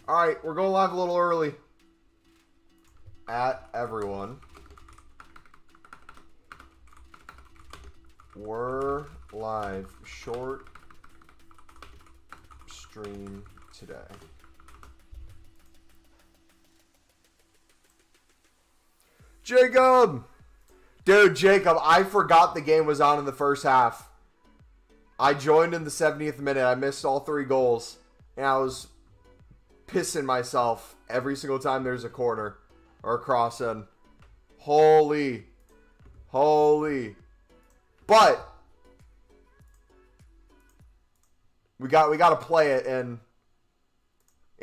All right, we're going live a little early. At everyone. We're live. Short stream today. Jacob! Dude, Jacob, I forgot the game was on in the first half. I joined in the 70th minute. I missed all 3 goals. And I was pissing myself every single time there's a corner or a cross in. Holy. But we got to play it in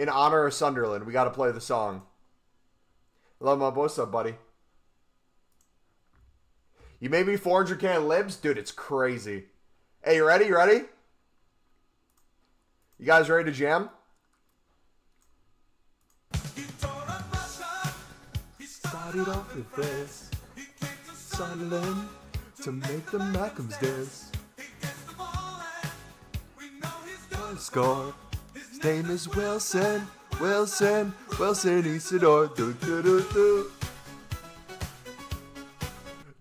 honor of Sunderland. We got to play the song. Love my what's up, buddy? You made me 400k libs? Dude, it's crazy. Hey, you ready? You ready? You guys ready to jam? Started off with this. Sunderland to make the Malcolms dance. Score. His name is Wilson. Wilson Isidore.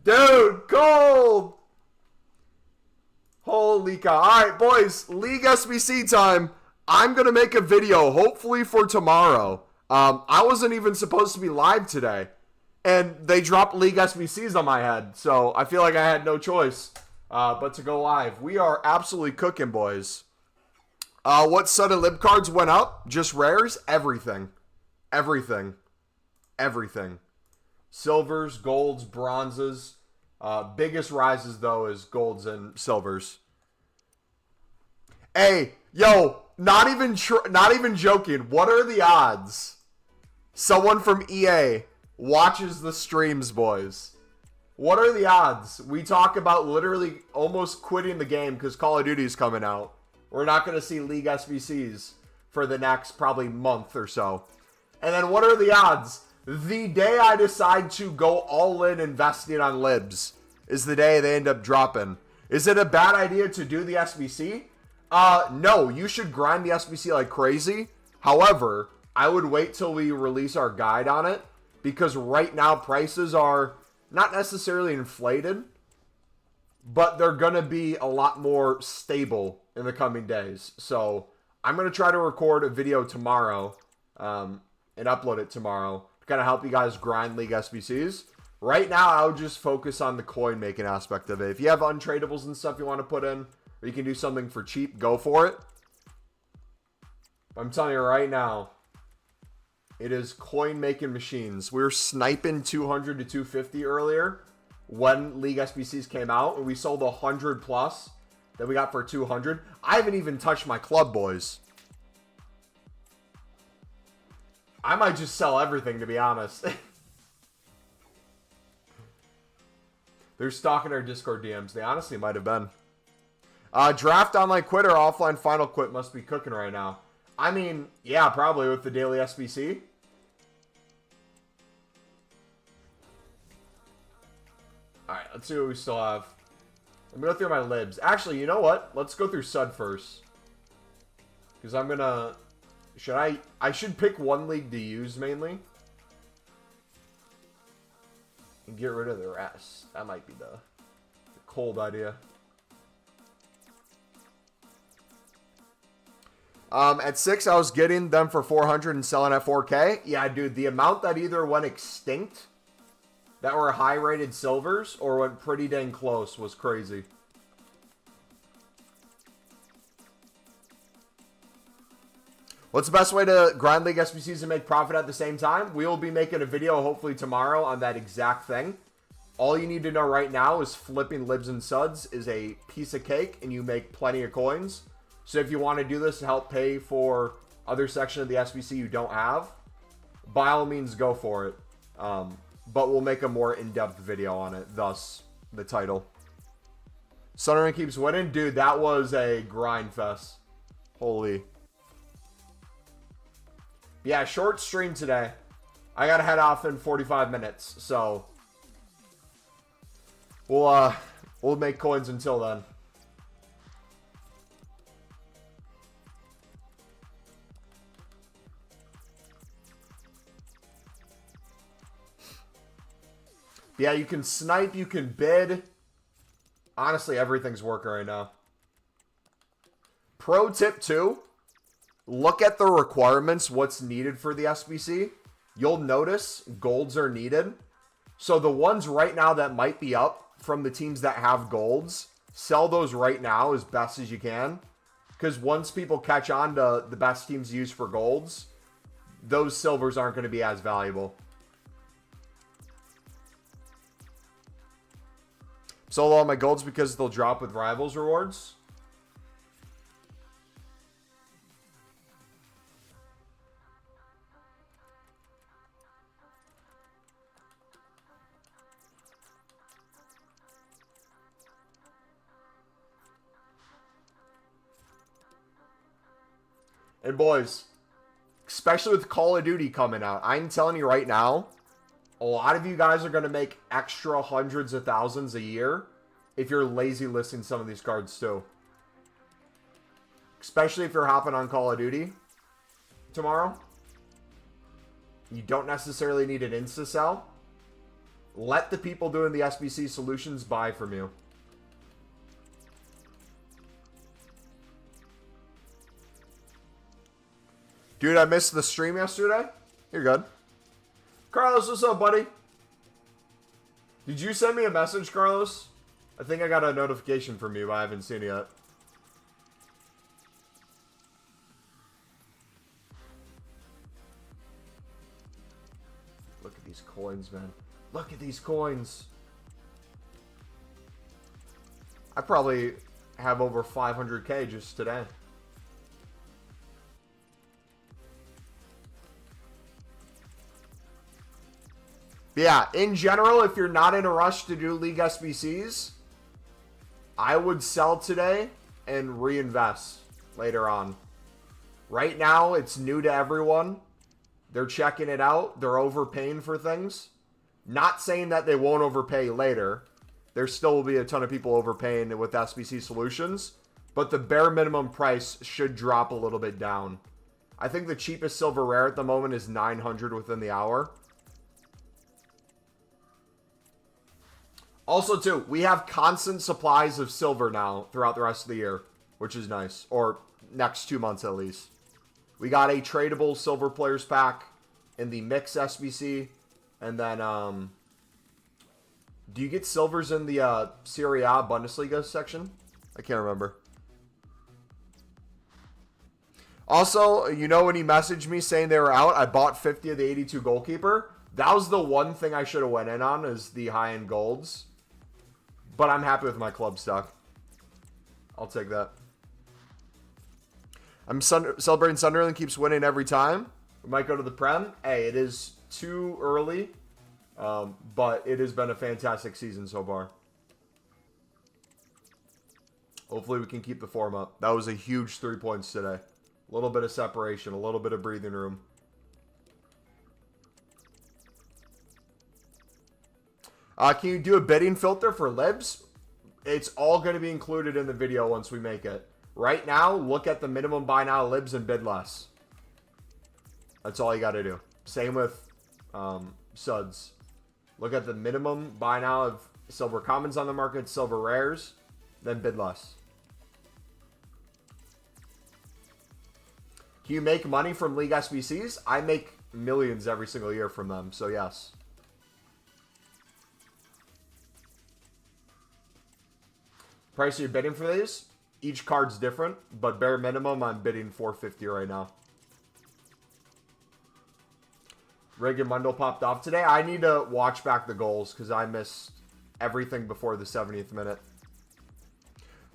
Dude, cold! Holy cow. Alright, boys, League SBC time. I'm going to make a video, hopefully for tomorrow. I wasn't even supposed to be live today. And they dropped League SBCs on my head. So I feel like I had no choice but to go live. We are absolutely cooking, boys. What sudden lib cards went up? Just rares? Everything. Silvers, golds, bronzes. Biggest rises, though, is golds and silvers. Hey, yo, not even joking. What are the odds someone from EA watches the streams, boys? What are the odds? We talk about literally almost quitting the game because Call of Duty is coming out. We're not going to see League SBCs for the next probably month or so. And then what are the odds? The day I decide to go all in investing on libs is the day they end up dropping. Is it a bad idea to do the SBC? No, you should grind the SBC like crazy. However, I would wait till we release our guide on it because right now prices are not necessarily inflated, but they're going to be a lot more stable in the coming days. So I'm going to try to record a video tomorrow and upload it tomorrow to kind of help you guys grind League SBCs. Right now, I would just focus on the coin making aspect of it. If you have untradables and stuff you want to put in, or you can do something for cheap, go for it. I'm telling you right now, it is coin making machines. We were sniping 200 to 250 earlier when League SBCs came out, and we sold 100 plus that we got for 200. I haven't even touched my club, boys. I might just sell everything, to be honest. They're stalking our Discord DMs. They honestly might have been. Draft online quit or offline final quit must be cooking right now. I mean, yeah, probably with the daily SBC. Alright, let's see what we still have. Let me go through my libs. Actually, you know what? Let's go through Sud first. Because I'm going to... I should pick one league to use mainly. And get rid of the rest. That might be the cold idea. At 6, I was getting them for 400 and selling at 4K. Yeah, dude, the amount that either went extinct, that were high-rated silvers, or went pretty dang close was crazy. What's the best way to grind League SBCs and make profit at the same time? We will be making a video hopefully tomorrow on that exact thing. All you need to know right now is flipping libs and suds is a piece of cake and you make plenty of coins. So if you want to do this to help pay for other section of the SBC you don't have, by all means go for it. But we'll make a more in-depth video on it, thus the title. Sunderland keeps winning. Dude, that was a grind fest. Holy. Yeah, short stream today. I gotta head off in 45 minutes, so we'll make coins until then. But yeah, you can snipe, you can bid. Honestly, everything's working right now. Pro tip 2. Look at the requirements, what's needed for the SBC. You'll notice golds are needed. So the ones right now that might be up from the teams that have golds, sell those right now as best as you can. Because once people catch on to the best teams used for golds, those silvers aren't going to be as valuable. Sold all my golds because they'll drop with rivals rewards. And boys, especially with Call of Duty coming out, I'm telling you right now, a lot of you guys are going to make extra hundreds of thousands a year if you're lazy listing some of these cards too. Especially if you're hopping on Call of Duty tomorrow. You don't necessarily need an insta-sell. Let the people doing the SBC solutions buy from you. Dude, I missed the stream yesterday. You're good. Carlos, what's up, buddy? Did you send me a message, Carlos? I think I got a notification from you, but I haven't seen it yet. Look at these coins, man. Look at these coins. I probably have over 500K just today. Yeah, in general, if you're not in a rush to do League SBCs, I would sell today and reinvest later on. Right now, it's new to everyone. They're checking it out. They're overpaying for things. Not saying that they won't overpay later. There still will be a ton of people overpaying with SBC solutions, but the bare minimum price should drop a little bit down. I think the cheapest silver rare at the moment is 900 within the hour. Also, too, we have constant supplies of silver now throughout the rest of the year, which is nice. Or next 2 months at least. We got a tradable silver players pack in the mix SBC. And then, do you get silvers in the Serie A Bundesliga section? I can't remember. Also, you know when he messaged me saying they were out, I bought 50 of the 82 goalkeeper. That was the one thing I should have went in on, is the high-end golds. But I'm happy with my club stock. I'll take that. I'm celebrating Sunderland keeps winning every time. We might go to the Prem. Hey, it is too early. But it has been a fantastic season so far. Hopefully we can keep the form up. That was a huge 3 points today. A little bit of separation. A little bit of breathing room. Can you do a bidding filter for libs? It's all going to be included in the video once we make it. Right now, look at the minimum buy now libs and bid less. That's all you got to do. Same with suds. Look at the minimum buy now of silver commons on the market, silver rares, then bid less. Can you make money from League SBCs? I make millions every single year from them, so yes. Price you're bidding for these? Each card's different, but bare minimum, I'm bidding 450 right now. Mundo popped off today. I need to watch back the goals because I missed everything before the 70th minute.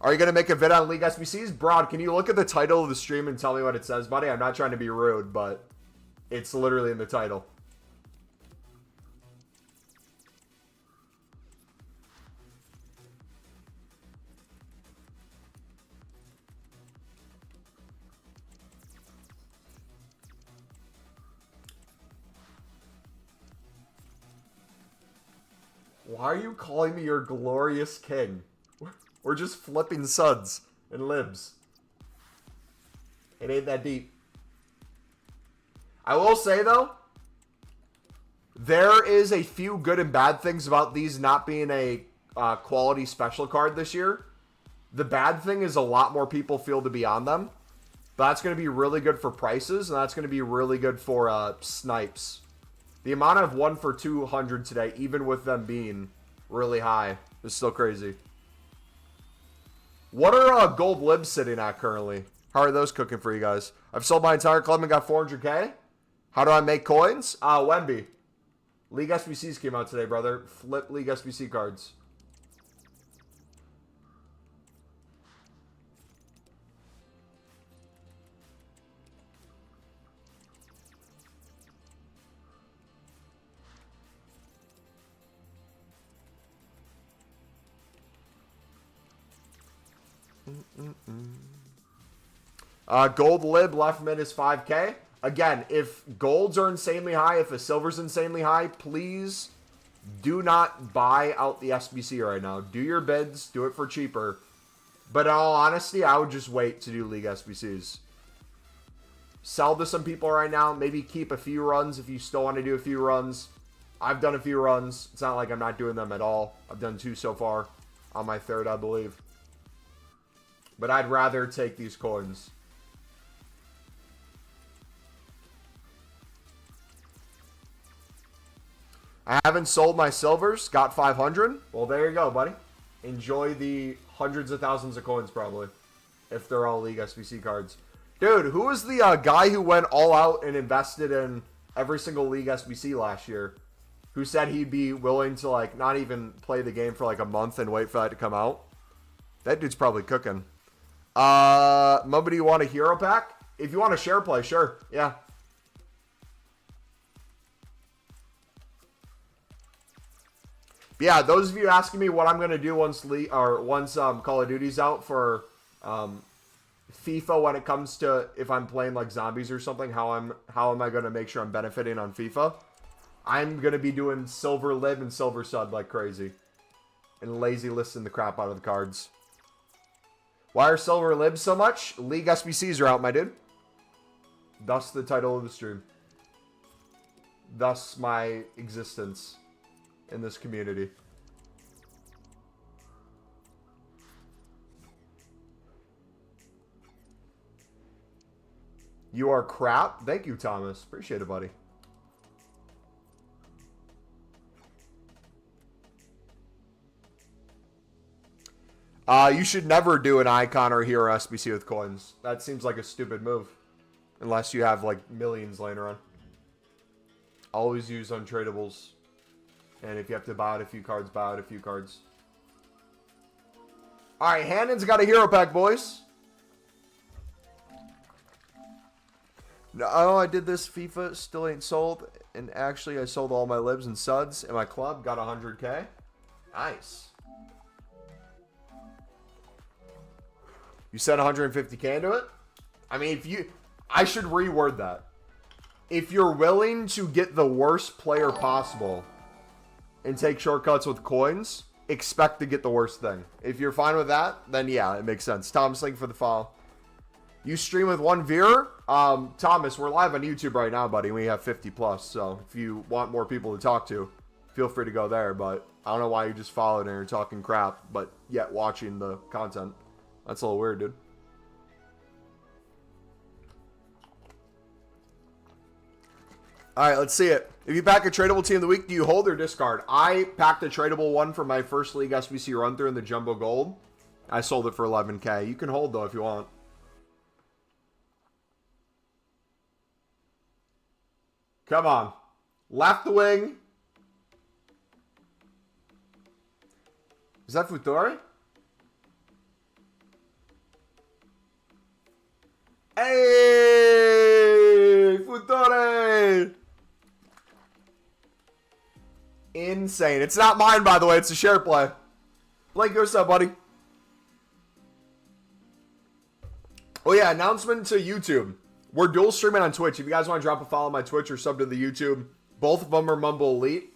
Are you going to make a vid on League SBCs? Broad, can you look at the title of the stream and tell me what it says, buddy? I'm not trying to be rude, but it's literally in the title. Why are you calling me your glorious king? We're just flipping suds and libs. It ain't that deep. I will say, though, There is a few good and bad things about these not being a quality special card this year. The bad thing is a lot more people feel to be on them. But that's going to be really good for prices, and that's going to be really good for snipes. The amount of 1 for 200 today, even with them being really high, is still crazy. What are gold libs sitting at currently? How are those cooking for you guys? I've sold my entire club and got 400k. How do I make coins? Wemby. League SBCs came out today, brother. Flip League SBC cards. Gold lib left mid is 5k. Again, if golds are insanely high, if a silver's insanely high, please do not buy out the SBC right now. Do your bids, do it for cheaper. But in all honesty, I would just wait to do League SBCs. Sell to some people right now. Maybe keep a few runs if you still want to do a few runs. I've done a few runs. It's not like I'm not doing them at all. I've done 2 so far. On my 3rd, I believe. But I'd rather take these coins. I haven't sold my silvers. Got 500. Well, there you go, buddy. Enjoy the hundreds of thousands of coins, probably. If they're all League SBC cards. Dude, who was the guy who went all out and invested in every single League SBC last year? Who said he'd be willing to, like, not even play the game for, like, a month and wait for that to come out? That dude's probably cooking. Mumbo, do you want a hero pack? If you want a share play, sure. Yeah. But yeah, those of you asking me what I'm gonna do once Call of Duty's out for FIFA when it comes to if I'm playing like zombies or something, how am I gonna make sure I'm benefiting on FIFA? I'm gonna be doing silver lib and silver sud like crazy, and lazy listing the crap out of the cards. Why are silver libs so much? League SBCs are out, my dude. Thus the title of the stream. Thus my existence in this community. You are crap. Thank you, Thomas. Appreciate it, buddy. You should never do an icon or hero SBC with coins. That seems like a stupid move. Unless you have like millions laying around. Always use untradables. And if you have to buy out a few cards, buy out a few cards. Alright, Hannon's got a hero pack, boys. No, oh, I did this FIFA, still ain't sold. And actually, I sold all my libs and suds in my club. Got 100k. Nice. You said 150k into it? I mean, I should reword that. If you're willing to get the worst player possible and take shortcuts with coins, expect to get the worst thing. If you're fine with that, then yeah, it makes sense. Thomas, thank you for the follow. You stream with one viewer? Thomas, we're live on YouTube right now, buddy. We have 50 plus, so if you want more people to talk to, feel free to go there. But I don't know why you just followed and you're talking crap, but yet watching the content. That's a little weird, dude. Alright, let's see it. If you pack a tradable team of the week, do you hold or discard? I packed a tradable one for my first League SBC run through in the Jumbo Gold. I sold it for 11k. You can hold, though, if you want. Come on. Left wing. Is that Futuri? Hey! Futuri! Insane. It's not mine, by the way. It's a share play. Blake, what's up, buddy? Oh, yeah. Announcement to YouTube. We're dual streaming on Twitch. If you guys want to drop a follow on my Twitch or sub to the YouTube, both of them are MumboElite.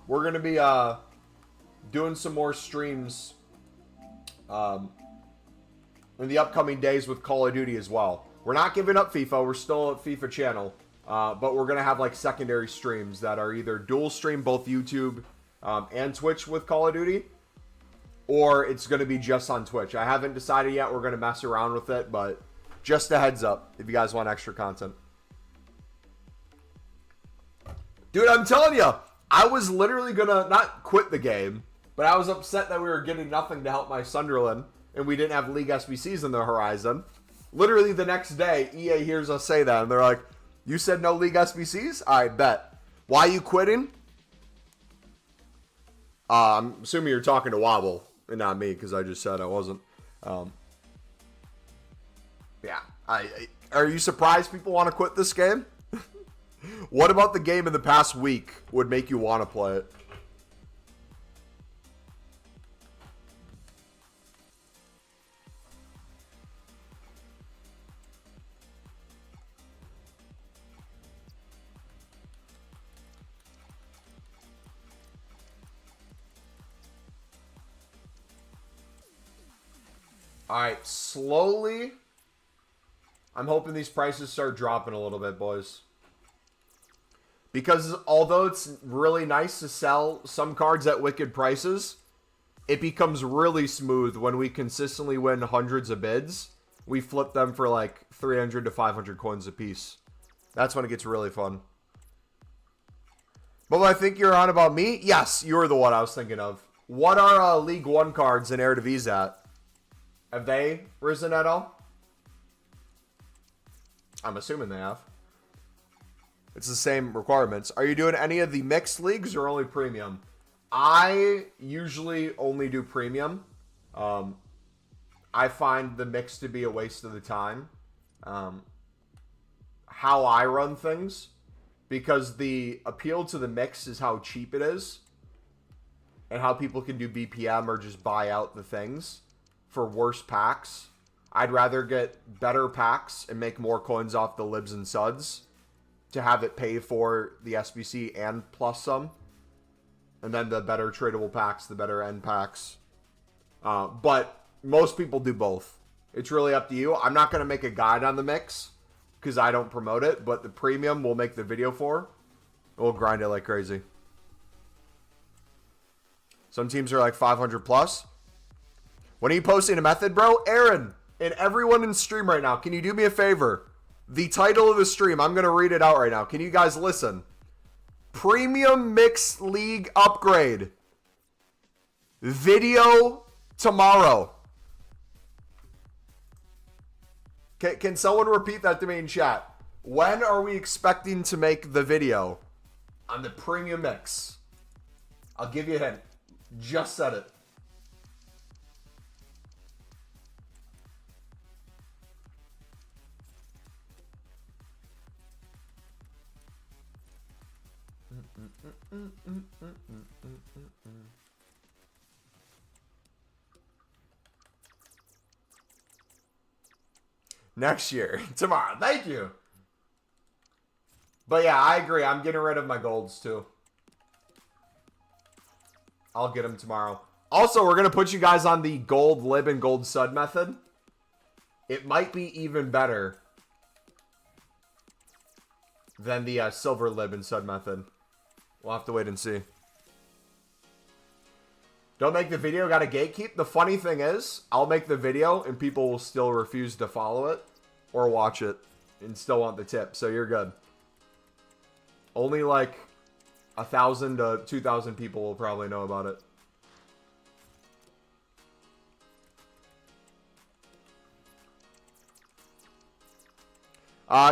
We're going to be doing some more streams in the upcoming days with Call of Duty as well. We're not giving up FIFA. We're still a FIFA channel. But we're going to have like secondary streams that are either dual stream both YouTube and Twitch with Call of Duty, or it's going to be just on Twitch. I haven't decided yet. We're going to mess around with it, but just a heads up if you guys want extra content. Dude, I'm telling you, I was literally going to not quit the game, but I was upset that we were getting nothing to help my Sunderland, and we didn't have League SBCs in the horizon. Literally the next day, EA hears us say that, and they're like, you said no League SBCs? I bet. Why are you quitting? I'm assuming you're talking to Wobble, and not me, because I just said I wasn't. Yeah. Are you surprised people want to quit this game? What about the game in the past week would make you want to play it? Alright, slowly. I'm hoping these prices start dropping a little bit, boys. Because although it's really nice to sell some cards at wicked prices, it becomes really smooth when we consistently win hundreds of bids. We flip them for like 300 to 500 coins a piece. That's when it gets really fun. But I think you're on about me? Yes, you're the one I was thinking of. What are League One cards in Eredivisie at? Have they risen at all? I'm assuming they have. It's the same requirements. Are you doing any of the mixed leagues or only premium? I usually only do premium. I find the mix to be a waste of the time. How I run things. Because the appeal to the mix is how cheap it is. And how people can do BPM or just buy out the things for worse packs. I'd rather get better packs and make more coins off the libs and suds to have it pay for the SBC and plus some. And then the better tradable packs, the better end packs. But most people do both. It's really up to you. I'm not going to make a guide on the mix because I don't promote it. But the premium we'll make the video for. We'll grind it like crazy. Some teams are like 500 plus. When are you posting a method, bro? Aaron and everyone in stream right now, can you do me a favor? The title of the stream, I'm going to read it out right now. Can you guys listen? Premium Mixed League Upgrade. Video tomorrow. Can someone repeat that to me in chat? When are we expecting to make the video on the Premium Mix? I'll give you a hint. Just said it. Next year. Tomorrow. Thank you. But yeah, I agree. I'm getting rid of my golds too. I'll get them tomorrow. Also, we're going to put you guys on the gold lib and gold sud method. It might be even better than the silver lib and sud method. We'll have to wait and see. Don't make the video, got to gatekeep. The funny thing is, I'll make the video and people will still refuse to follow it or watch it and still want the tip. So you're good. Only like 1,000 to 2,000 people will probably know about it.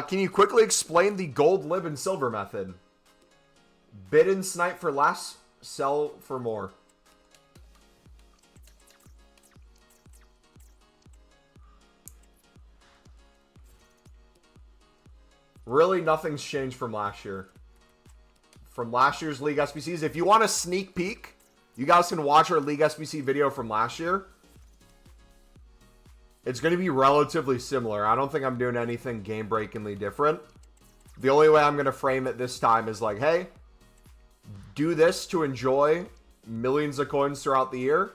Can you quickly explain the gold, lib, and silver method? Bid and snipe for less, sell for more. Really, nothing's changed from last year. From last year's League SBCs. If you want a sneak peek, you guys can watch our League SBC video from last year. It's going to be relatively similar. I don't think I'm doing anything game-breakingly different. The only way I'm going to frame it this time is like, hey, do this to enjoy millions of coins throughout the year.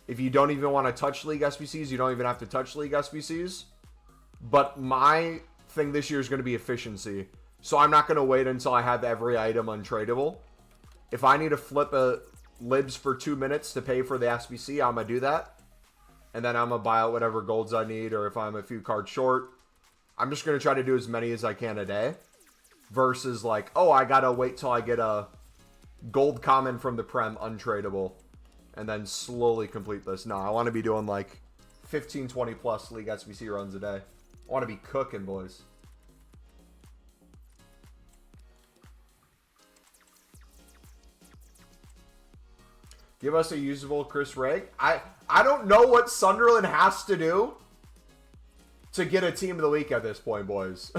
If you don't even want to touch League SBCs, you don't even have to touch League SBCs. But my thing this year is going to be efficiency. So I'm not going to wait until I have every item untradeable. If I need to flip a libs for 2 minutes to pay for the SBC, I'm going to do that. And then I'm going to buy out whatever golds I need, or if I'm a few cards short, I'm just going to try to do as many as I can a day. Versus like, oh, I got to wait till I get a gold common from the Prem untradeable. And then slowly complete this. No, I want to be doing like 15, 20 plus League SBC runs a day. I want to be cooking, boys. Give us a usable Chris Ray. I don't know what Sunderland has to do to get a team of the week at this point, boys.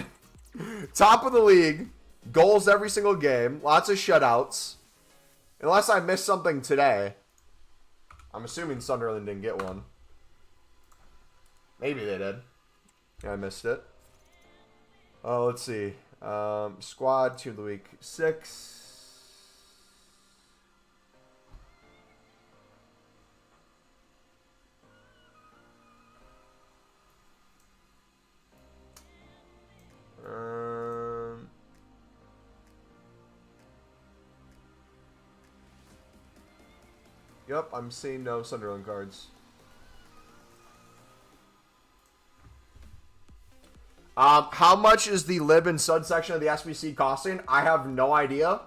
Top of the league. Goals every single game. Lots of shutouts. Unless I missed something today. I'm assuming Sunderland didn't get one. Maybe they did. Yeah, I missed it. Oh, let's see. Squad, team of the week, 6. Yep, I'm seeing no Sunderland cards. How much is the lib and sud section of the SBC costing? I have no idea.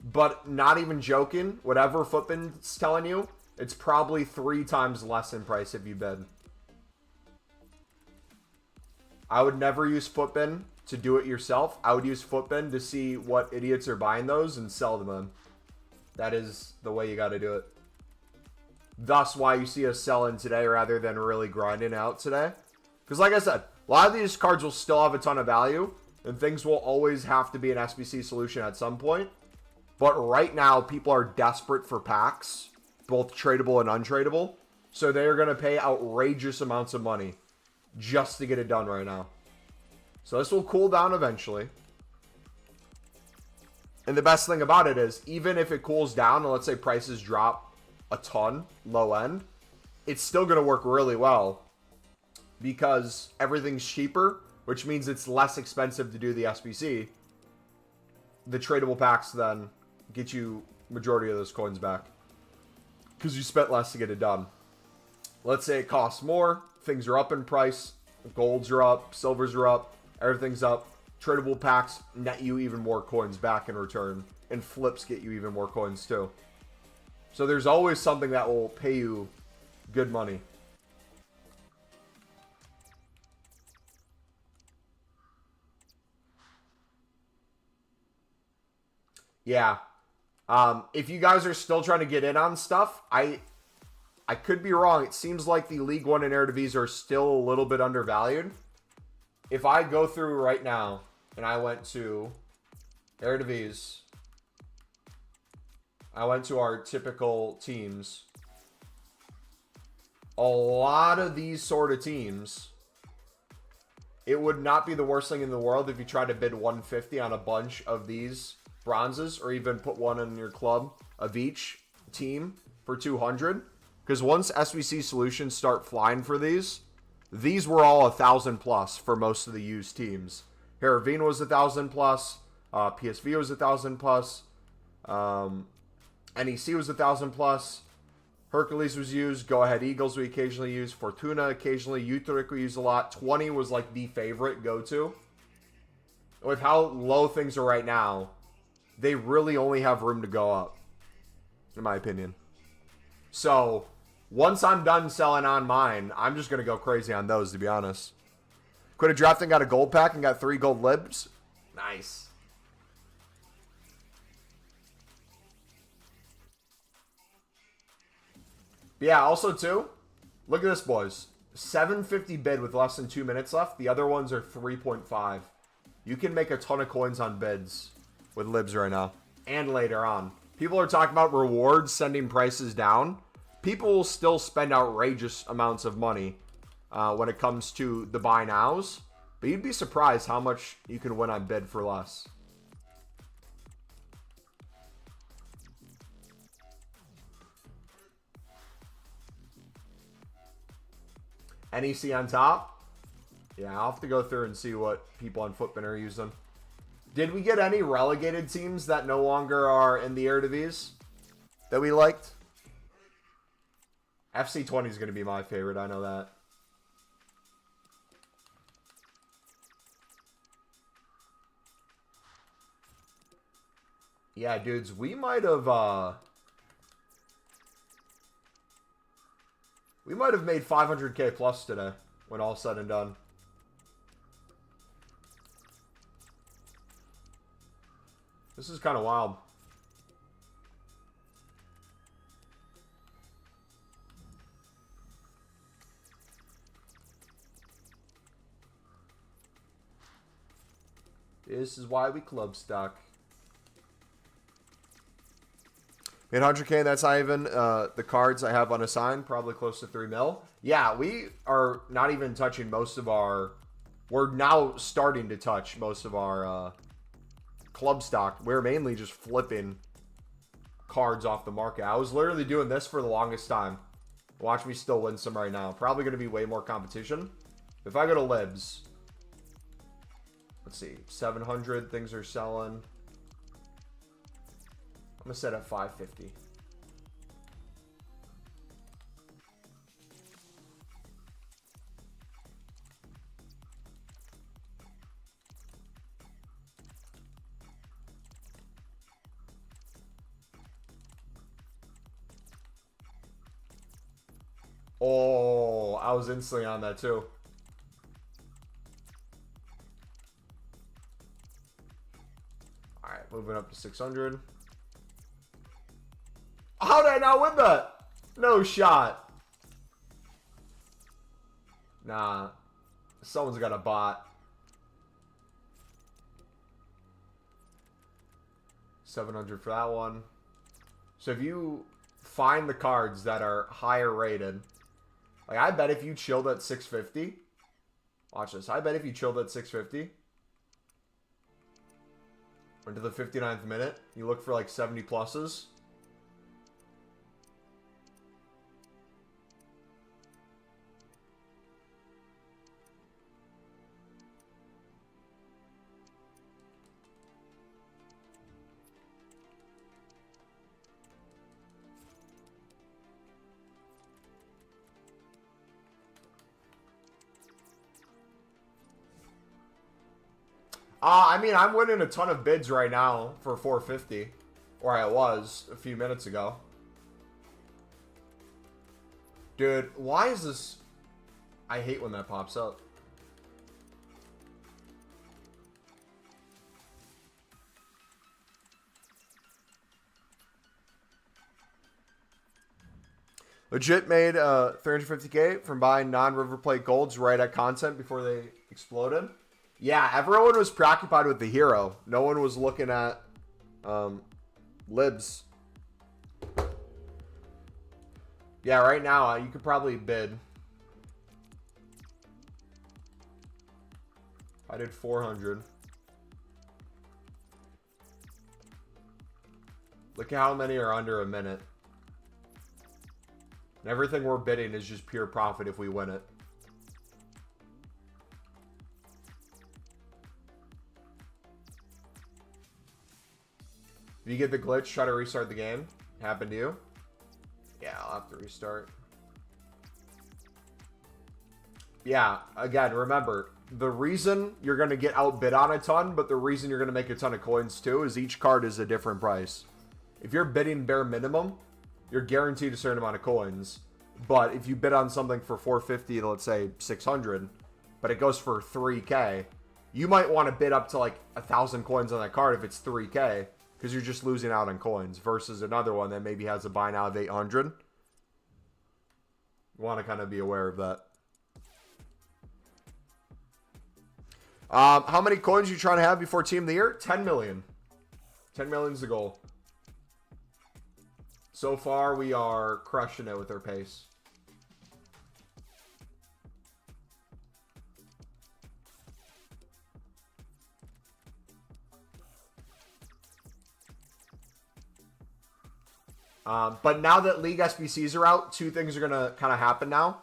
But not even joking, whatever Footbin's telling you, it's probably 3 times less in price if you bid. I would never use Footbin to do it yourself. I would use Footbin to see what idiots are buying those and sell them in. That is the way you got to do it. Thus why you see us selling today rather than really grinding out today. Because like I said, a lot of these cards will still have a ton of value. And things will always have to be an SBC solution at some point. But right now, people are desperate for packs. Both tradable and untradeable. So they're going to pay outrageous amounts of money just to get it done right now. So this will cool down eventually. And the best thing about it is, even if it cools down and let's say prices drop a ton, low end, it's still going to work really well because everything's cheaper, which means it's less expensive to do the SBC. The tradable packs then get you majority of those coins back because you spent less to get it done. Let's say it costs more, things are up in price, golds are up, silvers are up, everything's up. Tradable packs net you even more coins back in return, and flips get you even more coins too. So there's always something that will pay you good money. Yeah. If you guys are still trying to get in on stuff, I could be wrong. It seems like the League One and Eredivisie are still a little bit undervalued. If I go through right now and I went to Eredivisie, I went to our typical teams. A lot of these sort of teams, it would not be the worst thing in the world if you tried to bid 150 on a bunch of these bronzes, or even put one in your club of each team for 200. Because once SBC solutions start flying for these were all 1,000 plus for most of the used teams. Heerenveen was 1,000 plus. PSV was 1,000 plus. NEC was 1,000 plus. Hercules was used. Go Ahead Eagles we occasionally use. Fortuna occasionally. Utrecht we use a lot. 20 was like the favorite go-to. With how low things are right now, they really only have room to go up, in my opinion. So, once I'm done selling on mine, I'm just going to go crazy on those, to be honest. Quit a drafting, got a gold pack, and got 3 gold libs. Nice. But yeah, also too, look at this, boys. 750 bid with less than 2 minutes left. The other ones are 3.5. You can make a ton of coins on bids with libs right now and later on. People are talking about rewards sending prices down. People will still spend outrageous amounts of money when it comes to the buy nows. But you'd be surprised how much you can win on bid for less. NEC on top. Yeah, I'll have to go through and see what people on Footbin are using. Did we get any relegated teams that no longer are in the Eredivisie that we liked? FC20 is going to be my favorite. I know that. Yeah, dudes, we might have made 500k plus today when all said and done. This is kind of wild. This is why we club stock. 800k, that's not even the cards I have unassigned, probably close to 3 mil. Yeah, we are not even touching most of our... We're now starting to touch most of our club stock. We're mainly just flipping cards off the market. I was literally doing this for the longest time. Watch me still win some right now. Probably going to be way more competition. If I go to Libs... Let's see, 700, things are selling. I'm going to set at 550. Oh, I was instantly on that too. All right, moving up to 600. How did I not win that? No shot. Nah. Someone's got a bot. 700 for that one. So if you find the cards that are higher rated, like I bet if you chilled at 650, watch this. I bet if you chilled at 650, went to the 59th minute, you look for like 70 pluses. I mean, I'm winning a ton of bids right now for 450. Or I was a few minutes ago. Dude, why is this... I hate when that pops up. Legit made 350k from buying non-River Plate golds right at content before they exploded. Yeah, everyone was preoccupied with the hero. No one was looking at libs. Yeah, right now you could probably bid. I did 400. Look at how many are under a minute. And everything we're bidding is just pure profit if we win it. If you get the glitch, try to restart the game. Happened to you? Yeah, I'll have to restart. Yeah, again, remember, the reason you're going to get outbid on a ton, but the reason you're going to make a ton of coins too, is each card is a different price. If you're bidding bare minimum, you're guaranteed a certain amount of coins. But if you bid on something for 450, let's say 600, but it goes for 3k, you might want to bid up to like 1,000 coins on that card if it's 3k. Because you're just losing out on coins versus another one that maybe has a buy now of 800. You want to kind of be aware of that. How many coins are you trying to have before Team of the Year? 10 million. 10 million is the goal. So far, we are crushing it with our pace. But now that League SBCs are out, two things are going to kind of happen now.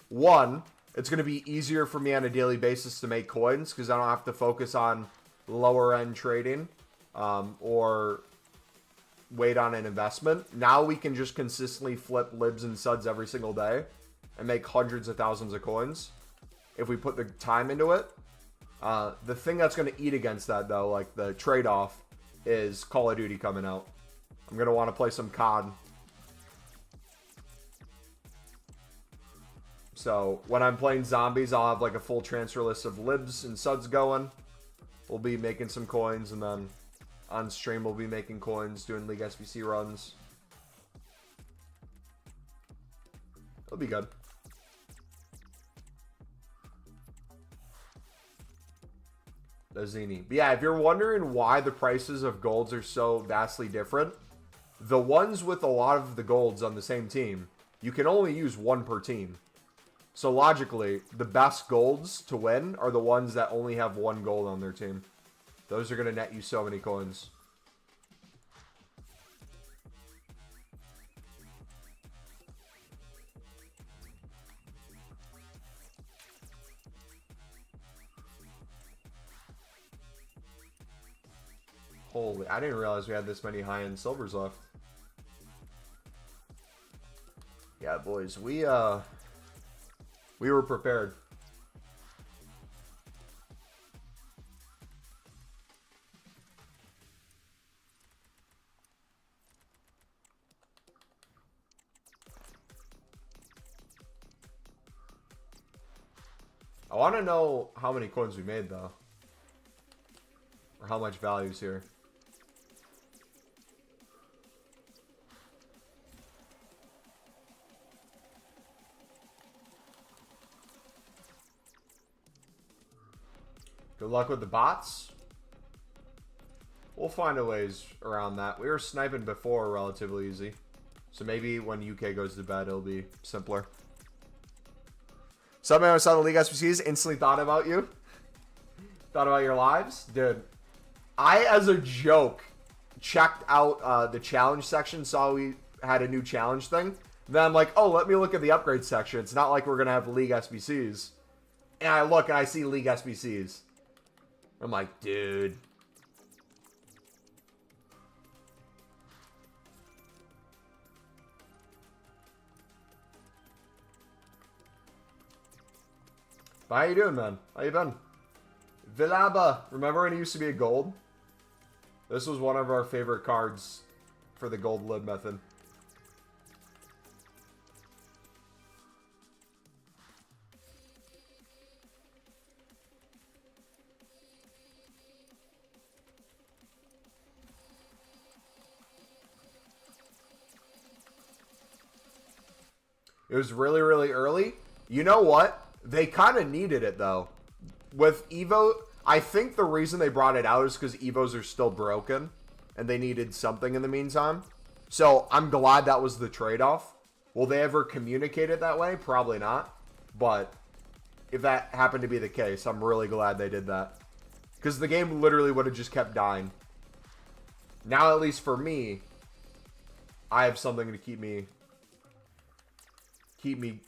One, it's going to be easier for me on a daily basis to make coins because I don't have to focus on lower end trading or wait on an investment. Now we can just consistently flip libs and suds every single day and make hundreds of thousands of coins if we put the time into it. The thing that's going to eat against that, though, like the trade-off, is Call of Duty coming out. I'm going to want to play some COD. So when I'm playing zombies, I'll have like a full transfer list of libs and suds going. We'll be making some coins, and then on stream we'll be making coins, doing League SBC runs. It'll be good. Lazini. But yeah, if you're wondering why the prices of golds are so vastly different, the ones with a lot of the golds on the same team, you can only use one per team. So logically, the best golds to win are the ones that only have one gold on their team. Those are going to net you so many coins. Holy, I didn't realize we had this many high-end silvers left. Yeah, boys, we were prepared. I want to know how many coins we made, though. Or how much value's here. Good luck with the bots. We'll find a ways around that. We were sniping before relatively easy. So maybe when UK goes to bed, it'll be simpler. Somebody I saw the League SBCs instantly thought about you. Thought about your lives. Dude, I, as a joke, checked out the challenge section, saw we had a new challenge thing. Then I'm like, oh, let me look at the upgrade section. It's not like we're going to have League SBCs. And I look and I see League SBCs. I'm like, dude. How you doing, man? How you been? Vilaba. Remember when it used to be a gold? This was one of our favorite cards for the gold lib method. It was really, really early. You know what? They kind of needed it, though. With Evo, I think the reason they brought it out is because Evos are still broken, and they needed something in the meantime. So, I'm glad that was the trade-off. Will they ever communicate it that way? Probably not. But, if that happened to be the case, I'm really glad they did that. Because the game literally would have just kept dying. Now, at least for me, I have something to keep me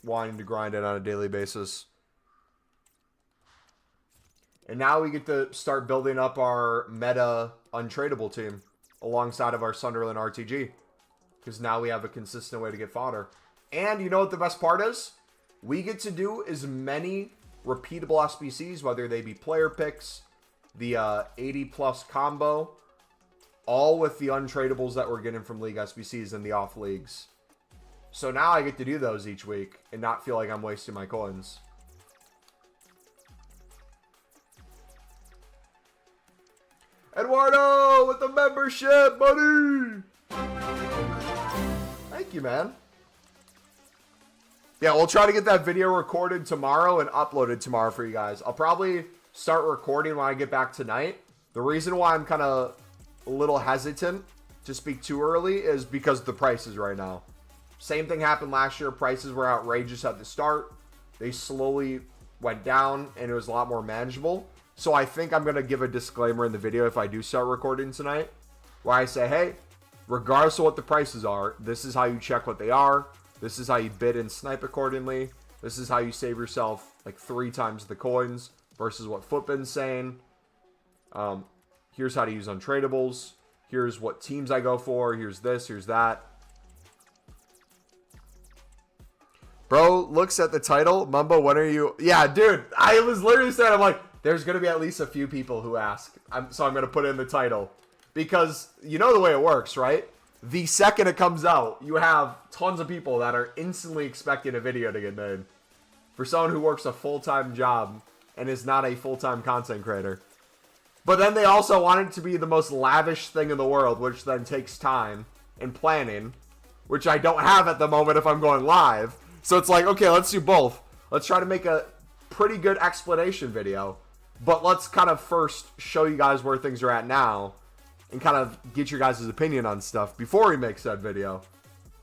wanting to grind it on a daily basis. And now we get to start building up our meta untradeable team alongside of our Sunderland RTG. Because now we have a consistent way to get fodder. And you know what the best part is? We get to do as many repeatable SBCs, whether they be player picks, the 80 plus combo, all with the untradables that we're getting from League SBCs and the off leagues. So now I get to do those each week and not feel like I'm wasting my coins. Eduardo with the membership, buddy! Thank you, man. Yeah, we'll try to get that video recorded tomorrow and uploaded tomorrow for you guys. I'll probably start recording when I get back tonight. The reason why I'm kind of a little hesitant to speak too early is because of the prices right now. Same thing happened last year. Prices were outrageous at the start. They slowly went down, and it was a lot more manageable. So I think I'm going to give a disclaimer in the video if I do start recording tonight, where I say, hey, regardless of what the prices are, this is how you check what they are. This is how you bid and snipe accordingly. This is how you save yourself like 3 times the coins versus what Footbin's saying. Here's how to use untradables. Here's what teams I go for. Here's this. Here's that. Bro looks at the title. Mumbo, when are you? Yeah, dude. I was literally saying, I'm like, there's going to be at least a few people who ask. So I'm going to put in the title. Because you know the way it works, right? The second it comes out, you have tons of people that are instantly expecting a video to get made. For someone who works a full-time job and is not a full-time content creator. But then they also want it to be the most lavish thing in the world, which then takes time and planning, which I don't have at the moment if I'm going live. So it's like, okay, let's do both. Let's try to make a pretty good explanation video, but let's kind of first show you guys where things are at now and kind of get your guys' opinion on stuff before we make said video.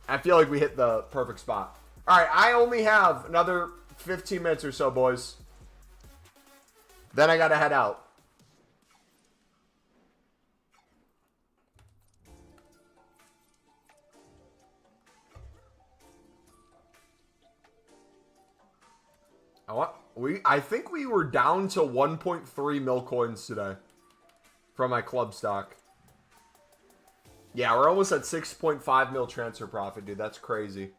I feel like we hit the perfect spot. All right, I only have another 15 minutes or so, boys. Then I got to head out. I think we were down to 1.3 mil coins today from my club stock. Yeah, we're almost at 6.5 mil transfer profit, dude. That's crazy.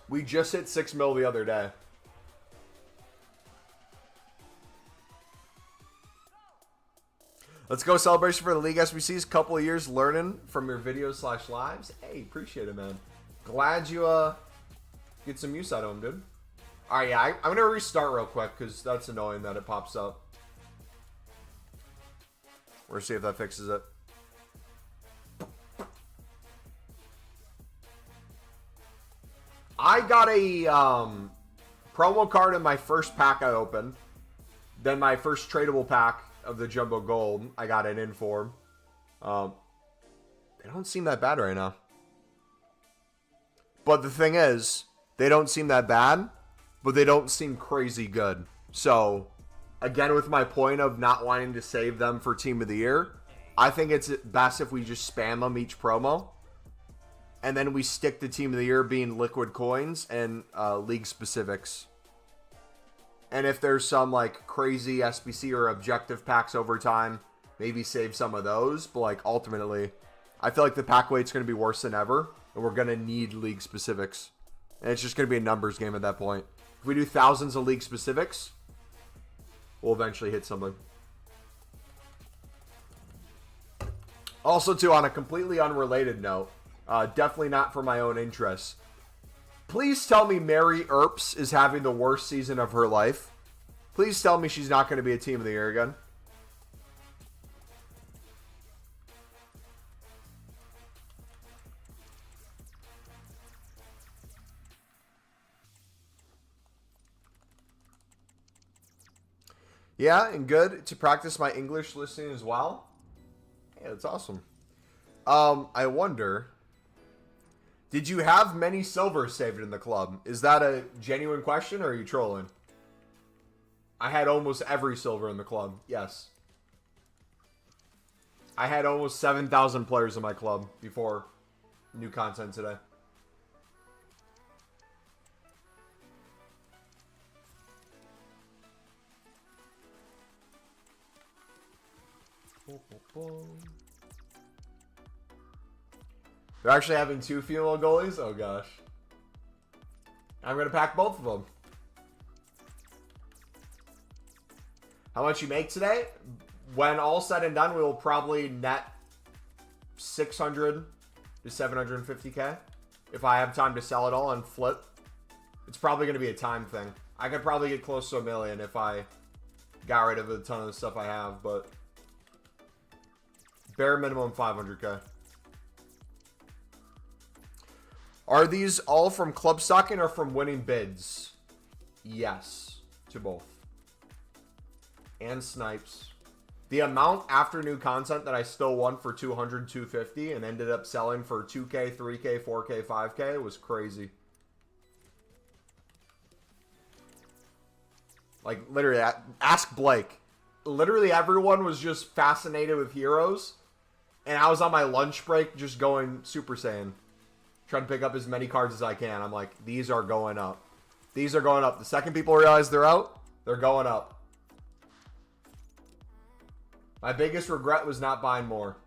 We just hit 6 mil the other day. Let's go celebration for the League SBCs. Couple of years learning from your videos / lives. Hey, appreciate it, man. Glad you get some use out of them, dude. All right, yeah, I'm going to restart real quick because that's annoying that it pops up. We'll see if that fixes it. I got a promo card in my first pack I opened. Then my first tradable pack of the Jumbo Gold, I got an inform. They don't seem that bad right now. But the thing is, they don't seem that bad, but they don't seem crazy good. So, again, with my point of not wanting to save them for Team of the Year, I think it's best if we just spam them each promo. And then we stick to Team of the Year being liquid coins and league specifics. And if there's some like crazy SBC or objective packs over time, maybe save some of those. But like ultimately, I feel like the pack weight's going to be worse than ever. And we're going to need league specifics. And it's just going to be a numbers game at that point. If we do thousands of league specifics, we'll eventually hit something. Also, too, on a completely unrelated note, definitely not for my own interests, please tell me Mary Earps is having the worst season of her life. Please tell me she's not going to be a Team of the Year again. Yeah, and good to practice my English listening as well. Yeah, that's awesome. I wonder, did you have many silvers saved in the club? Is that a genuine question or are you trolling? I had almost every silver in the club, yes. I had almost 7,000 players in my club before new content today. They're actually having 2 female goalies? Oh gosh. I'm going to pack both of them. How much you make today? When all said and done, we will probably net 600 to 750k. If I have time to sell it all and flip. It's probably going to be a time thing. I could probably get close to $1 million if I got rid of a ton of the stuff I have, but bare minimum 500k. Are these all from club stocking or from winning bids? Yes, to both. And snipes. The amount after new content that I still won for 200, 250 and ended up selling for 2k, 3k, 4k, 5k was crazy. Like, literally, ask Blake. Literally, everyone was just fascinated with heroes. And I was on my lunch break just going Super Saiyan. Trying to pick up as many cards as I can. I'm like, these are going up. These are going up. The second people realize they're out, they're going up. My biggest regret was not buying more.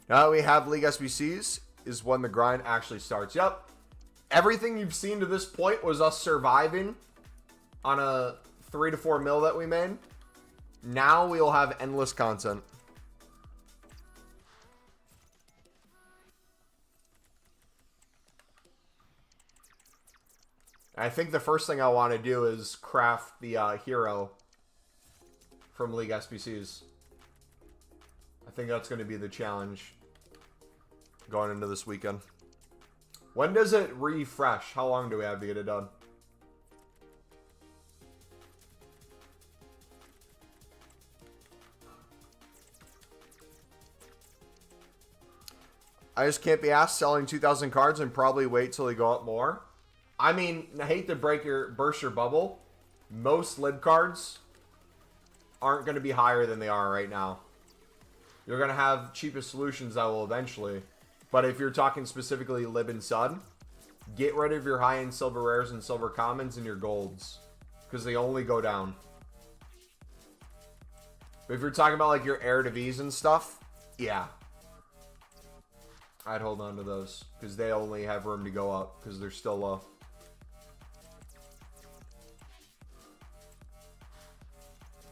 Now that we have League SBCs is when the grind actually starts. Yep. Everything you've seen to this point was us surviving on a 3 to 4 mil that we made. Now we'll have endless content. I think the first thing I want to do is craft the hero from League SBCs. I think that's going to be the challenge going into this weekend. When does it refresh? How long do we have to get it done? I just can't be asked selling 2,000 cards and probably wait till they go up more. I mean, I hate to burst your bubble. Most lib cards aren't going to be higher than they are right now. You're going to have cheapest solutions that will eventually. But if you're talking specifically lib and sud, get rid of your high-end silver rares and silver commons and your golds. Because they only go down. But if you're talking about like your air to V's and stuff, yeah. I'd hold on to those. Because they only have room to go up. Because they're still low.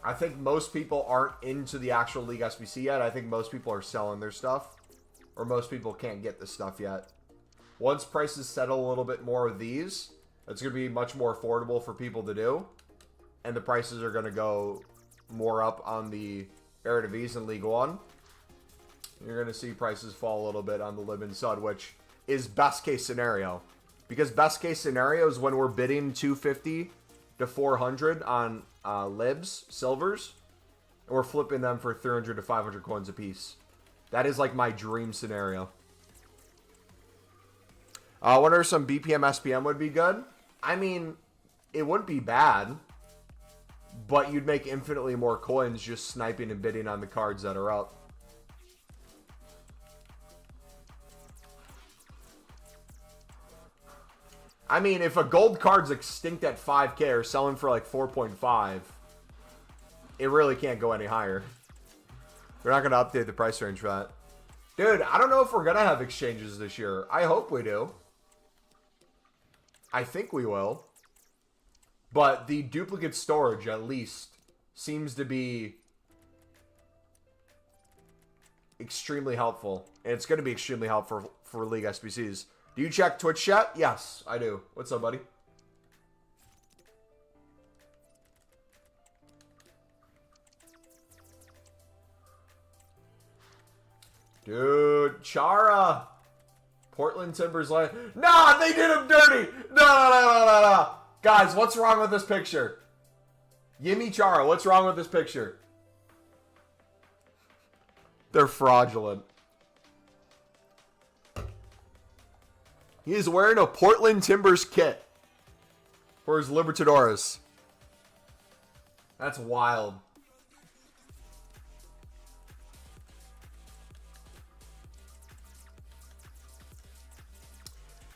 I think most people aren't into the actual League SBC yet. I think most people are selling their stuff. Or most people can't get the stuff yet. Once prices settle a little bit more of these, it's going to be much more affordable for people to do. And the prices are going to go more up on the Eredivisie and League One. You're going to see prices fall a little bit on the Lib and Sud, which is best case scenario. Because best case scenario is when we're bidding 250 to 400 on Libs, Silvers, and we're flipping them for 300 to 500 coins a piece. That is like my dream scenario. I wonder if some BPM SPM would be good. I mean, it wouldn't be bad. But you'd make infinitely more coins just sniping and bidding on the cards that are up. I mean, if a gold card's extinct at 5k or selling for like 4.5, it really can't go any higher. We're not going to update the price range for that. Dude, I don't know if we're going to have exchanges this year. I hope we do. I think we will. But the duplicate storage, at least, seems to be extremely helpful. And it's going to be extremely helpful for League SBCs. Do you check Twitch chat? Yes, I do. What's up, buddy? Dude, Chara. Portland Timbers like, nah, they did him dirty. No. Guys, what's wrong with this picture? Yimmy Chara, what's wrong with this picture? They're fraudulent. He is wearing a Portland Timbers kit for his Libertadores. That's wild.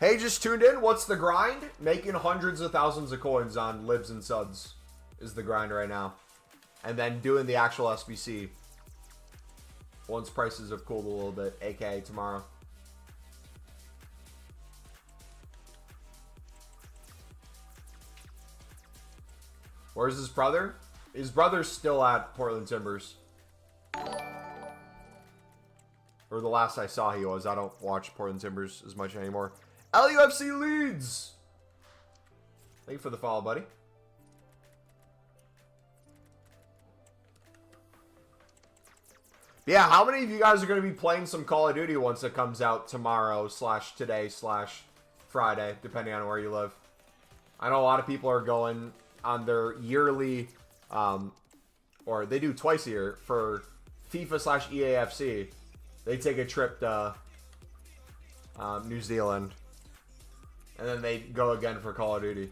Hey, just tuned in. What's the grind? Making hundreds of thousands of coins on libs and suds is the grind right now. And then doing the actual SBC once prices have cooled a little bit, aka tomorrow. Where's his brother? His brother's still at Portland Timbers. Or the last I saw he was. I don't watch Portland Timbers as much anymore. LUFC leads. Thank you for the follow, buddy. Yeah, how many of you guys are going to be playing some Call of Duty once it comes out tomorrow / today / Friday, depending on where you live? I know a lot of people are going on their yearly, or they do twice a year for FIFA / EAFC. They take a trip to New Zealand. And then they go again for Call of Duty.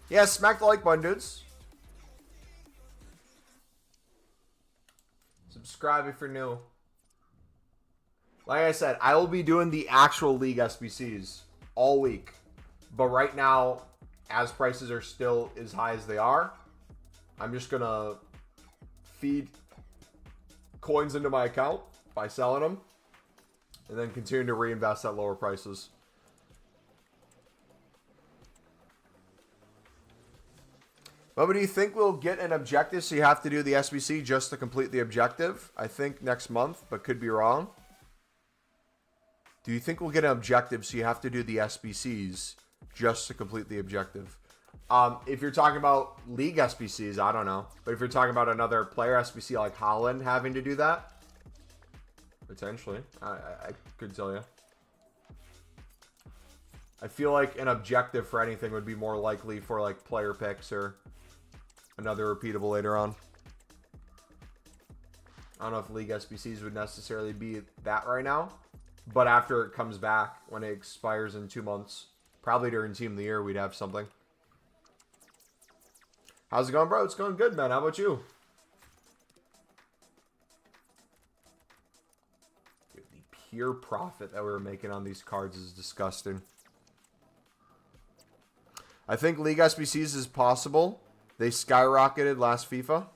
Yeah, smack the like button, dudes. Subscribe if you're new. Like I said, I will be doing the actual League SBCs all week. But right now, as prices are still as high as they are, I'm just going to feed coins into my account by selling them. And then continue to reinvest at lower prices. But do you think we'll get an objective so you have to do the SBC just to complete the objective? I think next month, but could be wrong. Do you think we'll get an objective so you have to do the SBCs just to complete the objective? If you're talking about League SBCs, I don't know. But if you're talking about another player SBC like Holland having to do that, potentially, I could tell you. I feel like an objective for anything would be more likely for like player picks or another repeatable later on. I don't know if League SBCs would necessarily be that right now. But after it comes back, when it expires in 2 months, probably during Team of the Year, we'd have something. How's it going, bro? It's going good, man. How about you? Dude, the pure profit that we were making on these cards is disgusting. I think League SBCs is possible. They skyrocketed last FIFA.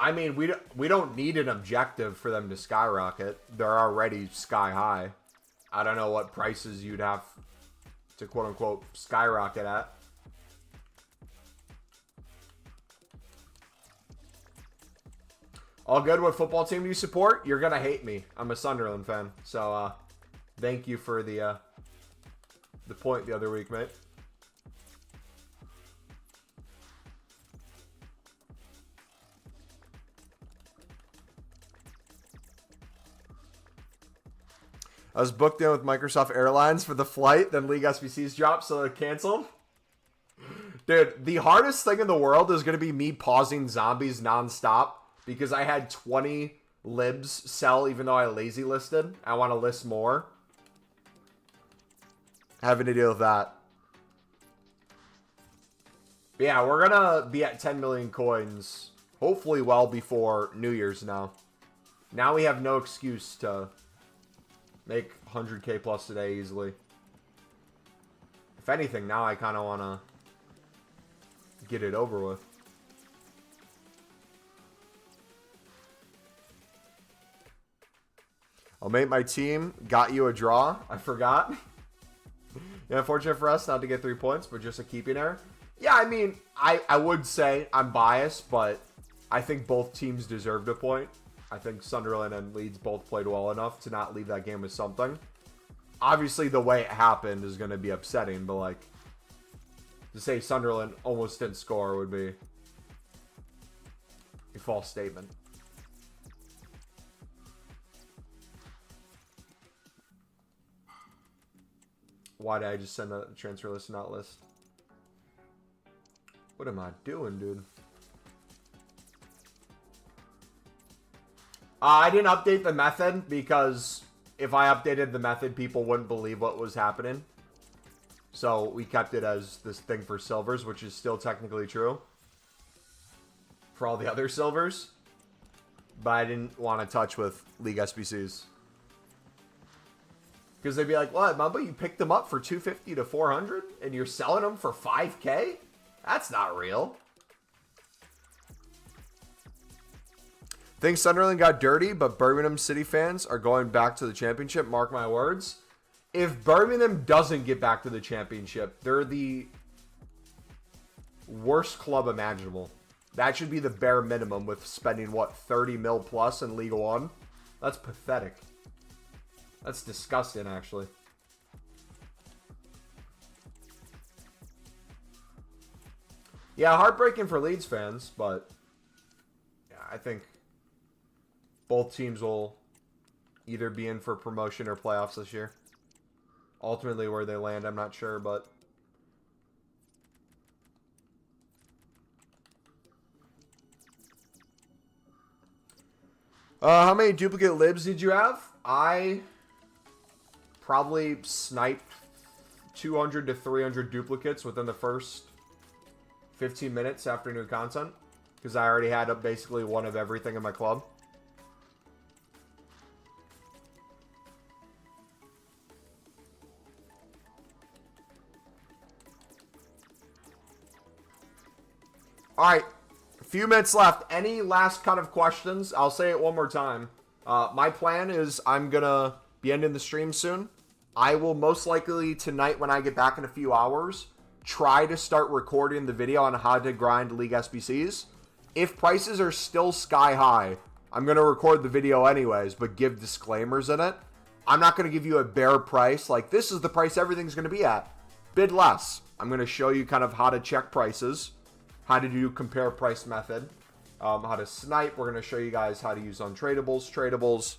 I mean, we don't need an objective for them to skyrocket. They're already sky high. I don't know what prices you'd have to quote-unquote skyrocket at. All good. What football team do you support? You're going to hate me. I'm a Sunderland fan. So, thank you for the point the other week, mate. I was booked in with Microsoft Airlines for the flight, then League SBCs dropped, so they canceled. Dude, the hardest thing in the world is going to be me pausing zombies nonstop because I had 20 libs sell even though I lazy listed. I want to list more. Having to deal with that. But yeah, we're going to be at 10 million coins, hopefully well before New Year's now. Now we have no excuse to make 100k plus today easily. If anything, now I kind of want to get it over with. I'll make my team. Got you a draw. I forgot. Yeah, unfortunate for us not to get 3 points, but just a keeping error. Yeah, I mean, I would say I'm biased, but I think both teams deserved a point. I think Sunderland and Leeds both played well enough to not leave that game with something. Obviously, the way it happened is going to be upsetting, but like, to say Sunderland almost didn't score would be a false statement. Why did I just send a transfer list, not list? What am I doing, dude? I didn't update the method because if I updated the method, people wouldn't believe what was happening. So we kept it as this thing for silvers, which is still technically true for all the other silvers. But I didn't want to touch with League SBCs. Because they'd be like, what, Mumbo, you picked them up for 250 to 400 and you're selling them for 5k? That's not real. Think Sunderland got dirty, but Birmingham City fans are going back to the championship. Mark my words. If Birmingham doesn't get back to the championship, they're the worst club imaginable. That should be the bare minimum with spending, what, 30 mil plus in League One? That's pathetic. That's disgusting, actually. Yeah, heartbreaking for Leeds fans, but yeah, I think both teams will either be in for promotion or playoffs this year. Ultimately, where they land, I'm not sure, but how many duplicate libs did you have? I probably sniped 200 to 300 duplicates within the first 15 minutes after new content. Because I already had up basically one of everything in my club. Alright, a few minutes left. Any last cut of questions? I'll say it one more time. My plan is I'm going to be ending the stream soon. I will most likely tonight when I get back in a few hours try to start recording the video on how to grind League SBCs. If prices are still sky high, I'm going to record the video anyways, but give disclaimers in it. I'm not going to give you a bare price, like this is the price everything's going to be at. Bid less. I'm going to show you kind of how to check prices, how to do compare price method, how to snipe. We're going to show you guys how to use tradables,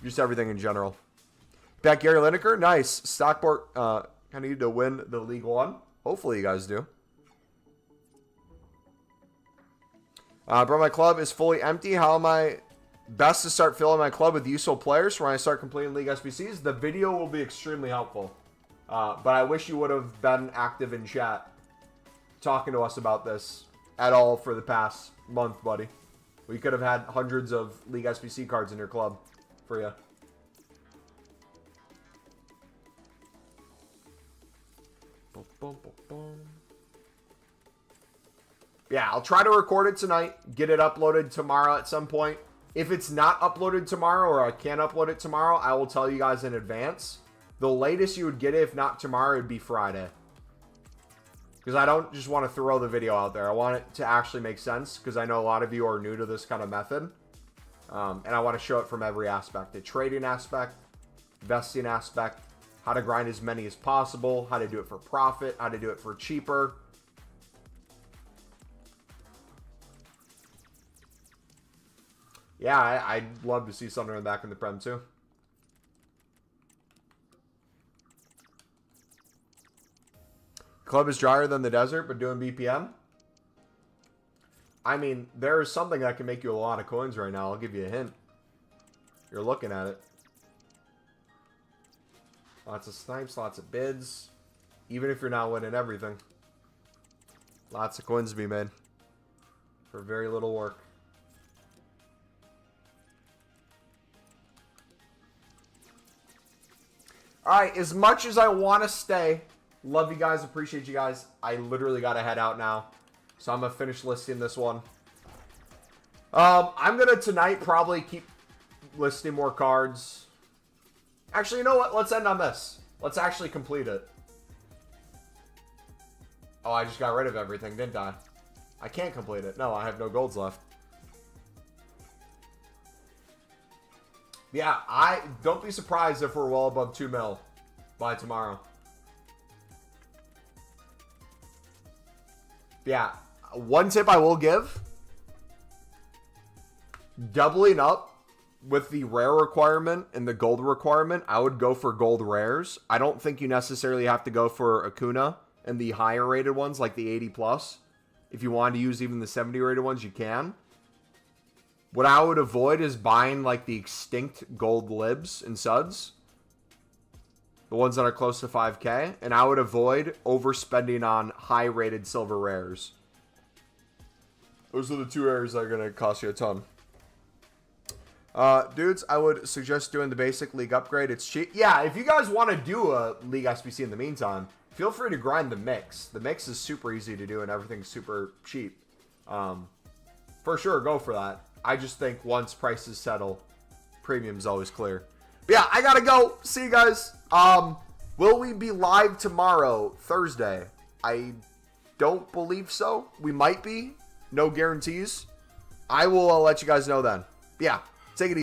just everything in general. Back Gary Lineker, nice. Stockport, kind of need to win the League One. Hopefully you guys do. Bro, my club is fully empty. How am I best to start filling my club with useful players for when I start completing League SBCs? The video will be extremely helpful. But I wish you would have been active in chat talking to us about this at all for the past month, buddy. We could have had hundreds of League SBC cards in your club for you. Yeah, I'll try to record it tonight, get it uploaded tomorrow at some point. If it's not uploaded tomorrow or I can't upload it tomorrow, I will tell you guys in advance. The latest you would get it, if not tomorrow, would be Friday. Because I don't just want to throw the video out there. I want it to actually make sense because I know a lot of you are new to this kind of method. And I want to show it from every aspect. The trading aspect, investing aspect, how to grind as many as possible, how to do it for profit, how to do it for cheaper. Yeah, I'd love to see Sunderland back in the Prem too. Club is drier than the desert, but doing BPM. I mean, there is something that can make you a lot of coins right now. I'll give you a hint. You're looking at it. Lots of snipes, lots of bids. Even if you're not winning everything. Lots of coins to be made. For very little work. Alright, as much as I want to stay, love you guys, appreciate you guys, I literally got to head out now. So I'm going to finish listing this one. I'm going to tonight probably keep listing more cards. Actually, you know what? Let's end on this. Let's actually complete it. Oh, I just got rid of everything, didn't I? I can't complete it. No, I have no golds left. Yeah, don't be surprised if we're well above 2 mil by tomorrow. Yeah, one tip I will give. Doubling up with the rare requirement and the gold requirement, I would go for gold rares. I don't think you necessarily have to go for Acuna and the higher rated ones like the 80 plus. If you want to use even the 70 rated ones, you can. What I would avoid is buying like the extinct gold libs and suds. The ones that are close to 5k. And I would avoid overspending on high rated silver rares. Those are the two rares that are going to cost you a ton. Dudes, I would suggest doing the basic league upgrade. It's cheap. Yeah, if you guys want to do a league SBC in the meantime, feel free to grind the mix. The mix is super easy to do and everything's super cheap. For sure, go for that. I just think once prices settle, premium's always clear. But yeah, I gotta go. See you guys. Will we be live tomorrow, Thursday? I don't believe so. We might be. No guarantees. I will let you guys know then. But yeah.